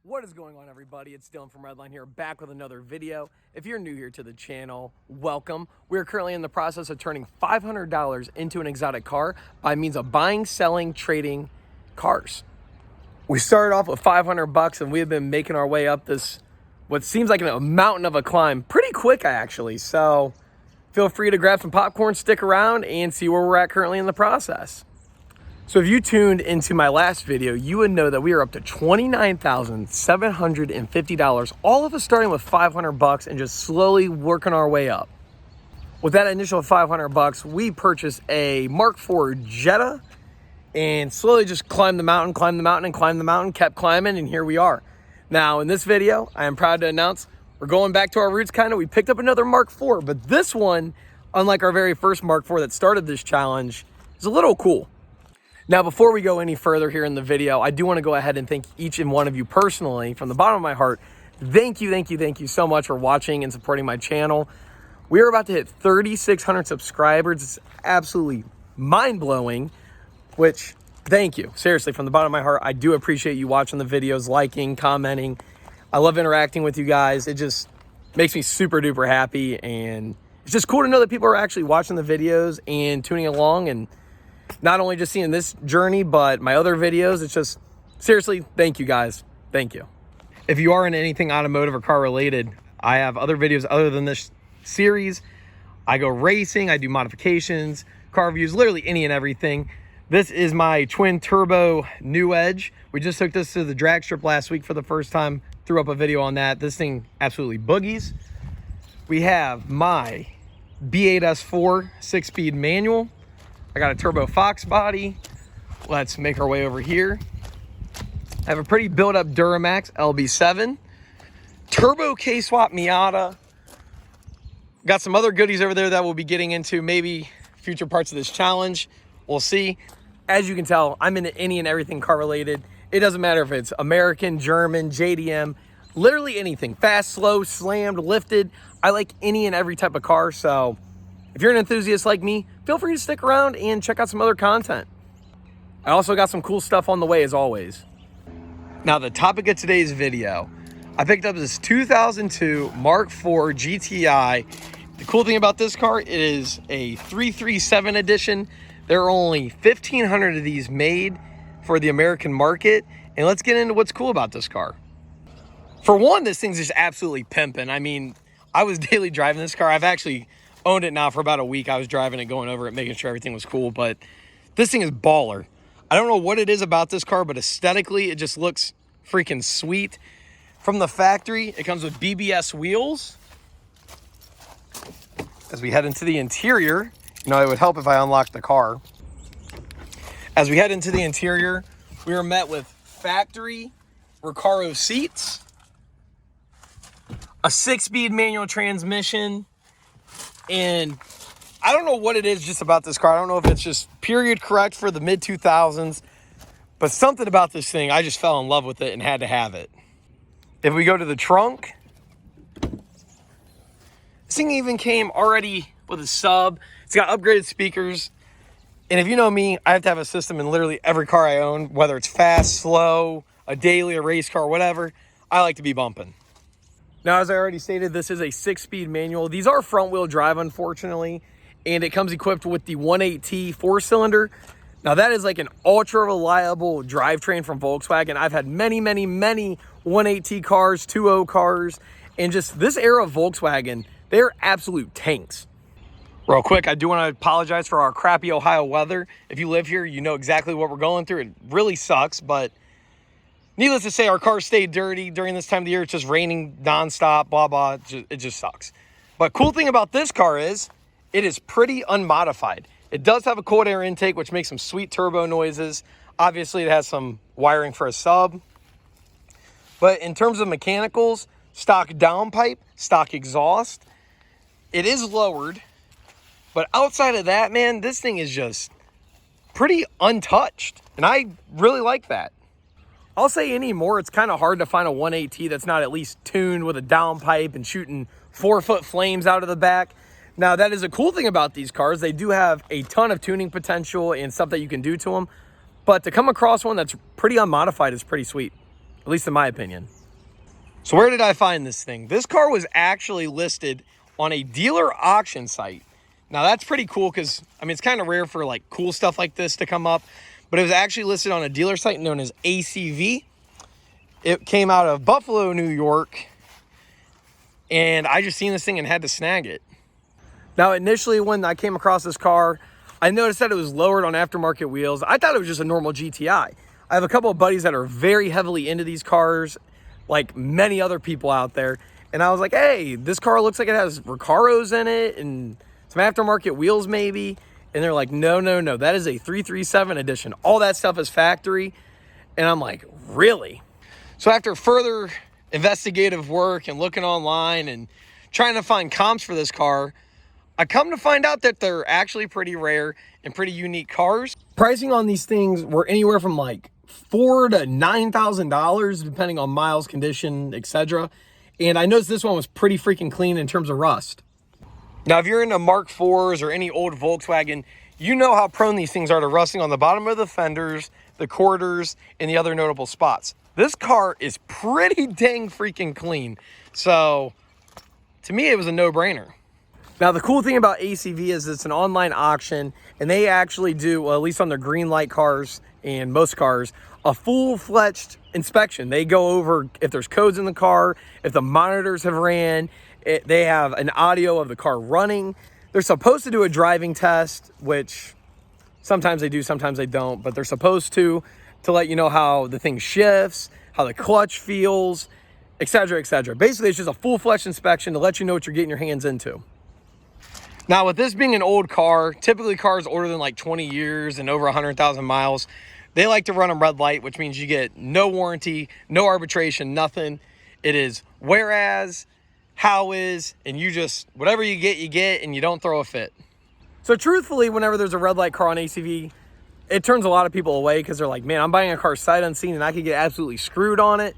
What is going on, everybody? It's Dylan from Redline here, back with another video. If you're new here to the channel, welcome. We're currently in the process of turning $500 into an exotic car by means of buying, selling, trading cars. We started off with 500 bucks and we've been making our way up this, what seems like a mountain of a climb, pretty quick actually. So feel free to grab some popcorn, stick around, and see where we're at currently in the process. So if you tuned into my last video, you would know that we are up to $29,750, all of us starting with 500 bucks and just slowly working our way up. With that initial 500 bucks, we purchased a Mark IV Jetta and slowly just climbed the mountain, kept climbing, and here we are. Now in this video, I am proud to announce we're going back to our roots kind of. We picked up another Mark IV, but this one, unlike our very first Mark IV that started this challenge, is a little cool. Now, before we go any further here in the video, I do want to go ahead and thank each and one of you personally from the bottom of my heart. Thank you so much for watching and supporting my channel. We are about to hit 3,600 subscribers. It's absolutely mind-blowing, which, thank you. Seriously, from the bottom of my heart, I do appreciate you watching the videos, liking, commenting. I love interacting with you guys. It just makes me super duper happy, and it's just cool to know that people are actually watching the videos and tuning along, and not only just seeing this journey, but my other videos. It's just, seriously, thank you guys. Thank you. If you are into anything automotive or car related, I have other videos other than this series. I go racing, I do modifications, car reviews, literally any and everything. This is my twin turbo New Edge. We just took this to the drag strip last week for the first time, threw up a video on that. This thing absolutely boogies. We have my B8S4 6-speed manual. I got a Turbo Fox body. Let's make our way over here. I have a pretty built up Duramax LB7. Turbo K-Swap Miata. Got some other goodies over there that we'll be getting into maybe future parts of this challenge. We'll see. As you can tell, I'm into any and everything car related. It doesn't matter if it's American, German, JDM, literally anything. Fast, slow, slammed, lifted. I like any and every type of car, so if you're an enthusiast like me, feel free to stick around and check out some other content. I also got some cool stuff on the way as always. Now the topic of today's video, I picked up this 2002 Mark IV GTI. The cool thing about this car, it is a 337 edition. There are only 1,500 of these made for the American market. And let's get into what's cool about this car. For one, this thing's just absolutely pimping. I mean, I was daily driving this car. I've actually owned it now for about a week. I was driving it, going over it, making sure everything was cool, but this thing is baller. I don't know what it is about this car, but aesthetically, it just looks freaking sweet. From the factory, it comes with BBS wheels. As we head into the interior, you know, it would help if I unlocked the car. As we head into the interior, we are met with factory Recaro seats, a 6-speed manual transmission, and I don't know what it is just about this car. I don't know if it's just period correct for the mid-2000s, but something about this thing, I just fell in love with it and had to have it. If we go to the trunk, this thing even came already with a sub. It's got upgraded speakers. And if you know me, I have to have a system in literally every car I own, whether it's fast, slow, a daily, a race car, whatever. I like to be bumping. Now, as I already stated, this is a 6-speed manual. These are front-wheel drive, unfortunately, and it comes equipped with the 1.8T 4-cylinder. Now, that is like an ultra-reliable drivetrain from Volkswagen. I've had many 1.8T cars, 2.0 cars, and just this era of Volkswagen, they're absolute tanks. Real quick, I do want to apologize for our crappy Ohio weather. If you live here, you know exactly what we're going through. It really sucks, but needless to say, our cars stay dirty during this time of the year. It's just raining nonstop, blah, blah. It just sucks. But cool thing about this car is it is pretty unmodified. It does have a cold air intake, which makes some sweet turbo noises. Obviously, it has some wiring for a sub. But in terms of mechanicals, stock downpipe, stock exhaust, it is lowered. But outside of that, man, this thing is just pretty untouched. And I really like that. I'll say anymore, it's kind of hard to find a 1.8T that's not at least tuned with a downpipe and shooting 4-foot flames out of the back. Now, that is a cool thing about these cars. They do have a ton of tuning potential and stuff that you can do to them. But to come across one that's pretty unmodified is pretty sweet. at least in my opinion. So where did I find this thing? This car was actually listed on a dealer auction site. Now that's pretty cool because, I mean, it's kind of rare for like cool stuff like this to come up, but it was actually listed on a dealer site known as ACV. It came out of Buffalo, New York, and I just seen this thing and had to snag it. Now, initially when I came across this car, I noticed that it was lowered on aftermarket wheels. I thought it was just a normal GTI. I have a couple of buddies that are very heavily into these cars, like many other people out there. And I was like, hey, this car looks like it has Recaros in it and some aftermarket wheels maybe. And they're like, no, that is a 337 edition. All that stuff is factory. And I'm like, really? So after further investigative work and looking online and trying to find comps for this car, I come to find out that they're actually pretty rare and pretty unique cars. Pricing on these things were anywhere from like $4,000 to $9,000, depending on miles, condition, etc. And I noticed this one was pretty freaking clean in terms of rust. Now, if you're into Mark IVs or any old Volkswagen, you know how prone these things are to rusting on the bottom of the fenders, the quarters, and the other notable spots. This car is pretty dang freaking clean. So, to me, it was a no-brainer. Now, the cool thing about ACV is it's an online auction, and they actually do, well, at least on their green light cars and most cars, a full-fledged inspection. They go over if there's codes in the car, if the monitors have ran, they have an audio of the car running. They're supposed to do a driving test, which sometimes they do, sometimes they don't, but they're supposed to let you know how the thing shifts, how the clutch feels, etc., etc. Basically, it's just a full-fledged inspection to let you know what you're getting your hands into. Now, with this being an old car, typically cars older than like 20 years and over 100,000 miles, they like to run a red light, which means you get no warranty, no arbitration, nothing. It is whereas, how is, and you just, whatever you get, and you don't throw a fit. So truthfully, whenever there's a red light car on ACV, it turns a lot of people away because they're like, man, I'm buying a car sight unseen and I could get absolutely screwed on it.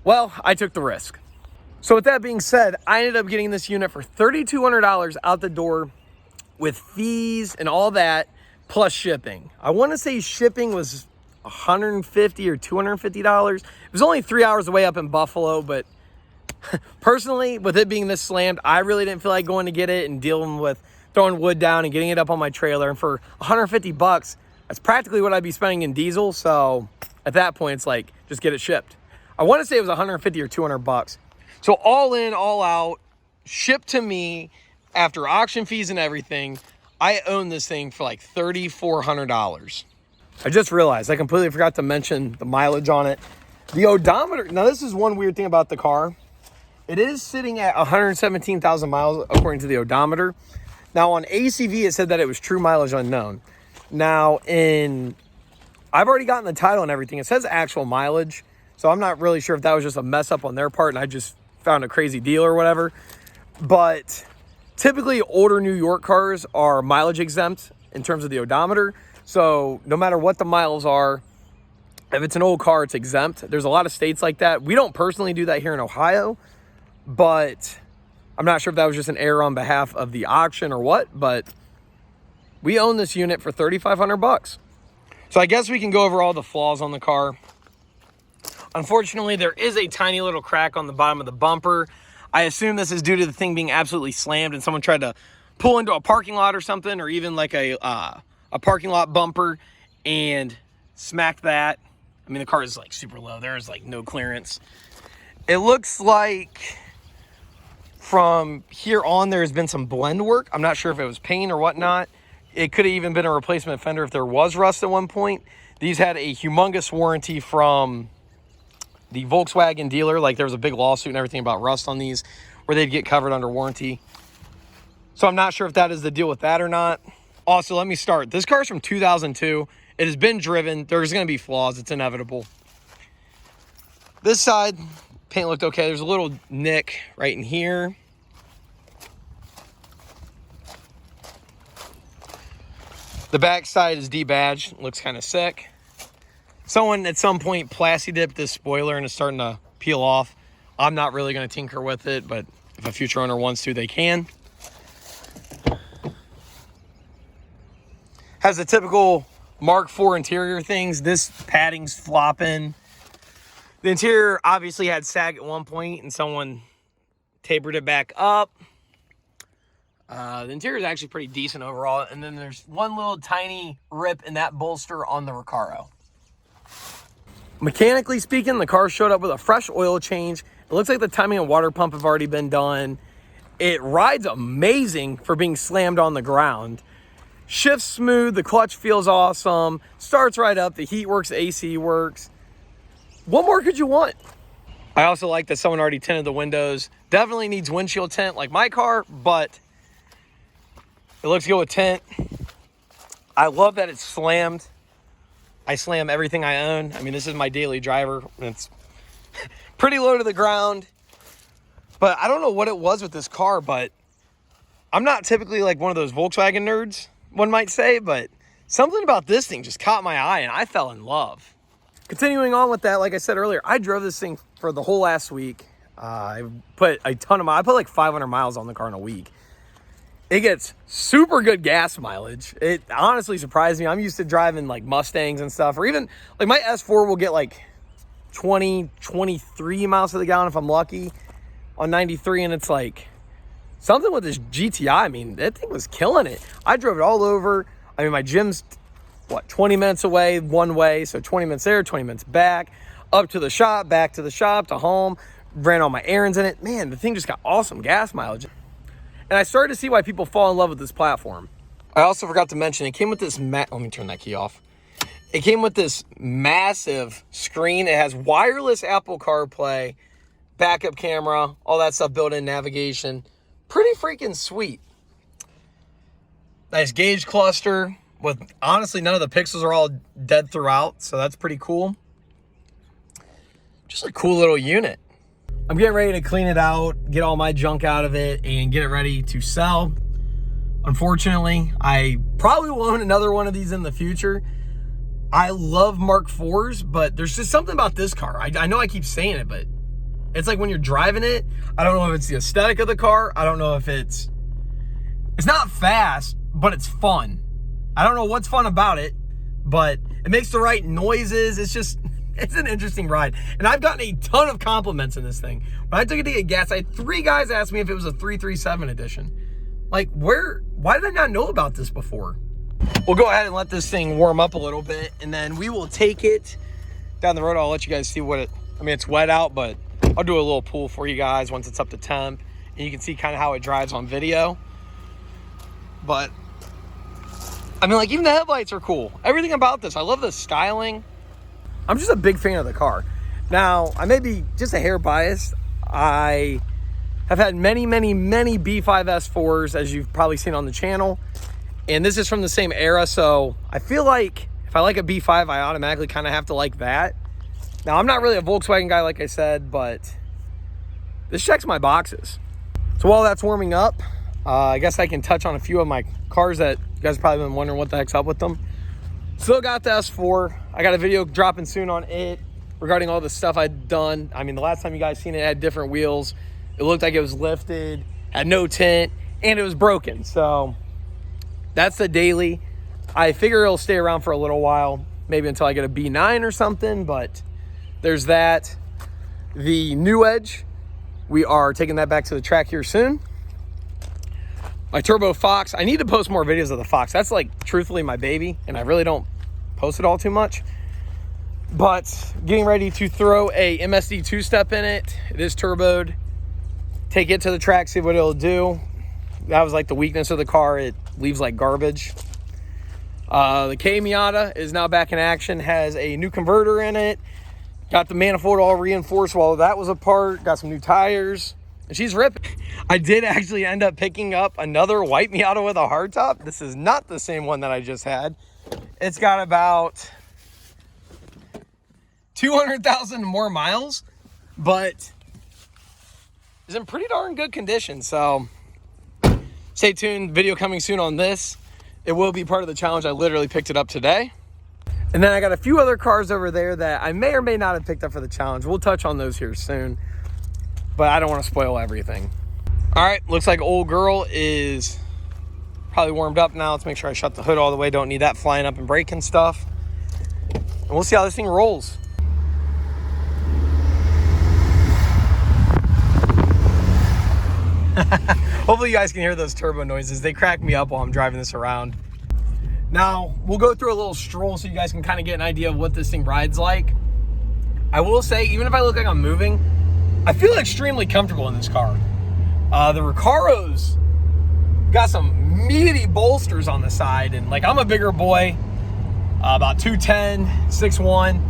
Well, I took the risk. So with that being said, I ended up getting this unit for $3,200 out the door with fees and all that, plus shipping. I want to say shipping was $150 or $250. It was only 3 hours away up in Buffalo, but personally, with it being this slammed, I really didn't feel like going to get it and dealing with throwing wood down and getting it up on my trailer. And for $150, that's practically what I'd be spending in diesel. So at that point, it's like, just get it shipped. I want to say it was $150 or $200. So all in, all out, shipped to me after auction fees and everything, I own this thing for like $3,400. I just realized I completely forgot to mention the mileage on it. The odometer, now this is one weird thing about the car. It is sitting at 117,000 miles according to the odometer. Now on ACV, it said that it was true mileage unknown. Now I've already gotten the title and everything. It says actual mileage. So I'm not really sure if that was just a mess up on their part and I just found a crazy deal or whatever. But typically older New York cars are mileage exempt in terms of the odometer. So no matter what the miles are, if it's an old car, it's exempt. There's a lot of states like that. We don't personally do that here in Ohio, but I'm not sure if that was just an error on behalf of the auction or what, but we own this unit for $3,500. So I guess we can go over all the flaws on the car. Unfortunately, there is a tiny little crack on the bottom of the bumper. I assume this is due to the thing being absolutely slammed and someone tried to pull into a parking lot or something, or even like a parking lot bumper and smacked that. I mean, the car is like super low. There's like no clearance. It looks like from here on, there's been some blend work. I'm not sure if it was paint or whatnot. It could have even been a replacement fender if there was rust at one point. These had a humongous warranty from the Volkswagen dealer. Like there was a big lawsuit and everything about rust on these where they'd get covered under warranty. So I'm not sure if that is the deal with that or not. Also, let me start. This car is from 2002. It has been driven. There's going to be flaws. It's inevitable. This side, paint looked okay. There's a little nick right in here. The back side is debadged. Looks kind of sick. Someone at some point plasti dipped this spoiler and it's starting to peel off. I'm not really going to tinker with it, but if a future owner wants to, they can. Has the typical Mark IV interior things. This padding's flopping. The interior obviously had sag at one point and someone tapered it back up. The interior is actually pretty decent overall. And then there's one little tiny rip in that bolster on the Recaro. Mechanically speaking, the car showed up with a fresh oil change. It looks like the timing and water pump have already been done. It rides amazing for being slammed on the ground. Shifts smooth, the clutch feels awesome, starts right up, the heat works, AC works. What more could you want? I also like that someone already tinted the windows. Definitely needs windshield tint like my car, but it looks good with tint. I love that it's slammed. I slam everything I own. I mean, this is my daily driver. It's pretty low to the ground. But I don't know what it was with this car, but I'm not typically like one of those Volkswagen nerds, one might say, but something about this thing just caught my eye and I fell in love. Continuing on with that, like I said earlier, I drove this thing for the whole last week. I put a ton of miles. I put like 500 miles on the car in a week. It gets super good gas mileage. It honestly surprised me. I'm used to driving like Mustangs and stuff, or even like my S4 will get like 20, 23 miles to the gallon if I'm lucky on 93. And it's like something with this GTI. I mean, that thing was killing it. I drove it all over. I mean, my gym's, 20 minutes away one way. So 20 minutes there, 20 minutes back, up to the shop, back to the shop, to home. Ran all my errands in it. Man, the thing just got awesome gas mileage. And I started to see why people fall in love with this platform. I also forgot to mention, it came with this, let me turn that key off. It came with this massive screen. It has wireless Apple CarPlay, backup camera, all that stuff, built-in navigation. Pretty freaking sweet. Nice gauge cluster with, honestly, none of the pixels are all dead throughout, so that's pretty cool. Just a cool little unit. I'm getting ready to clean it out, get all my junk out of it, and get it ready to sell. Unfortunately, I probably will own another one of these in the future. I love Mark IVs, but there's just something about this car. I know I keep saying it, but it's like when you're driving it, I don't know if it's the aesthetic of the car. I don't know if it's not fast, but it's fun. I don't know what's fun about it, but it makes the right noises. It's an interesting ride. And I've gotten a ton of compliments in this thing. When I took it to get gas, I had 3 guys ask me if it was a 337 edition. Like, why did I not know about this before? We'll go ahead and let this thing warm up a little bit, and then we will take it down the road. I'll let you guys see it's wet out, but I'll do a little pool for you guys once it's up to temp, and you can see kind of how it drives on video. But, I mean, like, even the headlights are cool. Everything about this. I love the styling. I'm just a big fan of the car. Now, I may be just a hair biased. I have had many, many, many B5 S4s, as you've probably seen on the channel. And this is from the same era, so I feel like if I like a B5, I automatically kind of have to like that. Now, I'm not really a Volkswagen guy, like I said, but this checks my boxes. So while that's warming up, I guess I can touch on a few of my cars that you guys have probably been wondering what the heck's up with them. Still got the S4. I got a video dropping soon on it regarding all the stuff I'd done. I mean, the last time you guys seen it, it had different wheels. It looked like it was lifted, had no tint, and it was broken. So that's the daily. I figure it'll stay around for a little while, maybe until I get a B9 or something, but there's that. The New Edge, we are taking that back to the track here soon. My Turbo Fox, I need to post more videos of the Fox. That's like truthfully my baby, and I really don't post it all too much. But getting ready to throw a MSD two-step in it. It is turboed. Take it to the track, see what it'll do. That was like the weakness of the car. It leaves like garbage. The K Miata is now back in action, has a new converter in it. Got the manifold all reinforced while that was apart. Got some new tires. And she's ripping. I did actually end up picking up another white Miata with a hardtop. This is not the same one that I just had. It's got about 200,000 more miles, but is in pretty darn good condition. So stay tuned. Video coming soon on this. It will be part of the challenge. I literally picked it up today. And then I got a few other cars over there that I may or may not have picked up for the challenge. We'll touch on those here soon, but I don't want to spoil everything. All right, looks like old girl is probably warmed up now. Let's make sure I shut the hood all the way. Don't need that flying up and breaking stuff. And we'll see how this thing rolls. Hopefully you guys can hear those turbo noises. They crack me up while I'm driving this around. Now, we'll go through a little stroll so you guys can kind of get an idea of what this thing rides like. I will say, even if I look like I'm moving, I feel extremely comfortable in this car. The Recaro's got some meaty bolsters on the side, and like, I'm a bigger boy, about 210, 6'1",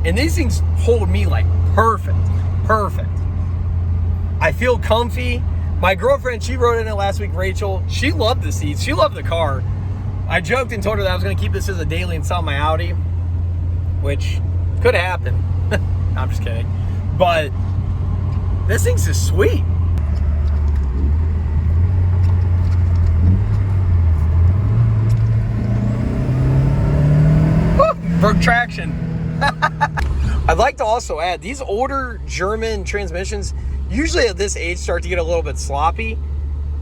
and these things hold me like perfect. I feel comfy. My girlfriend, she rode in it last week, Rachel. She loved the seats. She loved the car. I joked and told her that I was going to keep this as a daily and sell my Audi, which could happen. I'm just kidding. But this thing's just sweet. Woo, broke traction. I'd like to also add, these older German transmissions usually at this age start to get a little bit sloppy.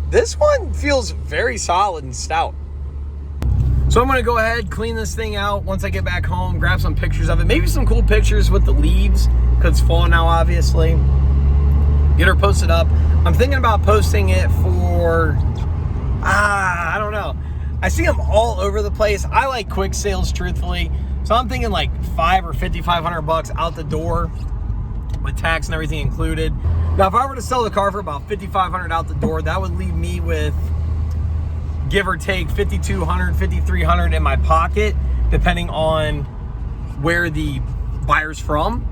This one feels very solid and stout. So I'm gonna go ahead, clean this thing out once I get back home, grab some pictures of it, maybe some cool pictures with the leaves, because it's fall now, obviously. Get her posted up. I'm thinking about posting it for, I don't know. I see them all over the place. I like quick sales, truthfully. So I'm thinking like $500 or $5,500 out the door with tax and everything included. Now, if I were to sell the car for about $5,500 out the door, that would leave me with, give or take, $5,200, $5,300 in my pocket, depending on where the buyer's from.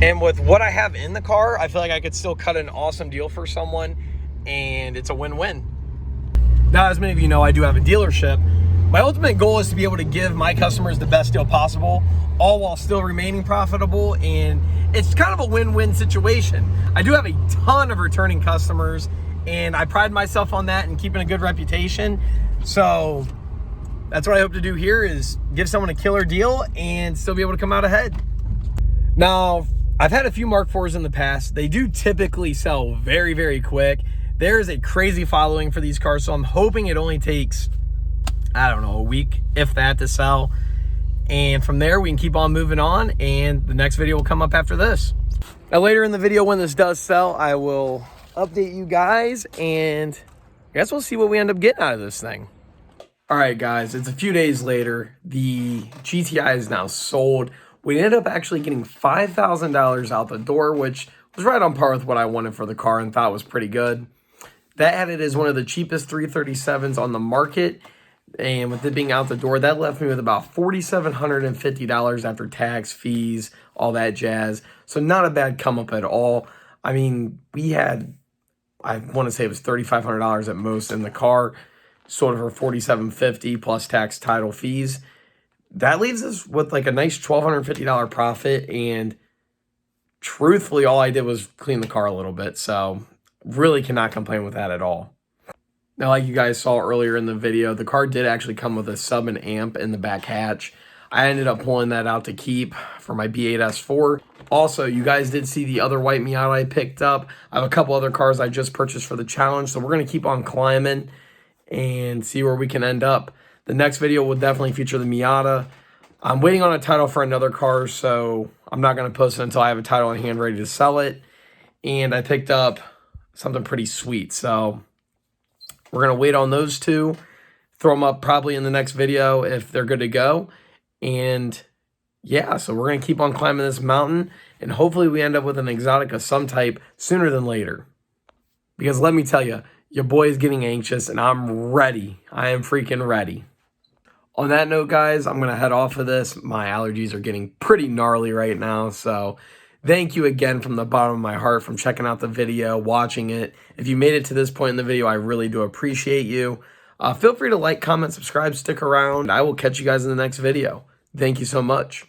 And with what I have in the car, I feel like I could still cut an awesome deal for someone, and it's a win-win. Now, as many of you know, I do have a dealership. My ultimate goal is to be able to give my customers the best deal possible, all while still remaining profitable, and it's kind of a win-win situation. I do have a ton of returning customers, and I pride myself on that and keeping a good reputation. So that's what I hope to do here, is give someone a killer deal and still be able to come out ahead. Now, I've had a few Mark IVs in the past. They do typically sell very, very quick. There is a crazy following for these cars, so I'm hoping it only takes, I don't know, a week, if that, to sell. And from there, we can keep on moving on, and the next video will come up after this. Now, later in the video, when this does sell, I will update you guys, and I guess we'll see what we end up getting out of this thing. All right, guys, it's a few days later. The GTI is now sold. We ended up actually getting $5,000 out the door, which was right on par with what I wanted for the car and thought was pretty good. That had it as one of the cheapest 337s on the market. And with it being out the door, that left me with about $4,750 after tax, fees, all that jazz. So not a bad come up at all. I mean, we had, I want to say it was $3,500 at most in the car, sold it for $4,750 plus tax, title, fees. That leaves us with like a nice $1,250 profit. And truthfully, all I did was clean the car a little bit. So really cannot complain with that at all. Now, like you guys saw earlier in the video, the car did actually come with a sub and amp in the back hatch. I ended up pulling that out to keep for my B8S4. Also, you guys did see the other white Miata I picked up. I have a couple other cars I just purchased for the challenge, so we're going to keep on climbing and see where we can end up. The next video will definitely feature the Miata. I'm waiting on a title for another car, so I'm not going to post it until I have a title in hand ready to sell it. And I picked up something pretty sweet, so we're going to wait on those two, throw them up probably in the next video if they're good to go. And yeah, so we're going to keep on climbing this mountain, and hopefully we end up with an exotic of some type sooner than later. Because let me tell you, your boy is getting anxious, and I'm ready. I am freaking ready. On that note, guys, I'm going to head off of this. My allergies are getting pretty gnarly right now, so thank you again from the bottom of my heart from checking out the video, watching it. If you made it to this point in the video, I really do appreciate you. Feel free to like, comment, subscribe, stick around. I will catch you guys in the next video. Thank you so much.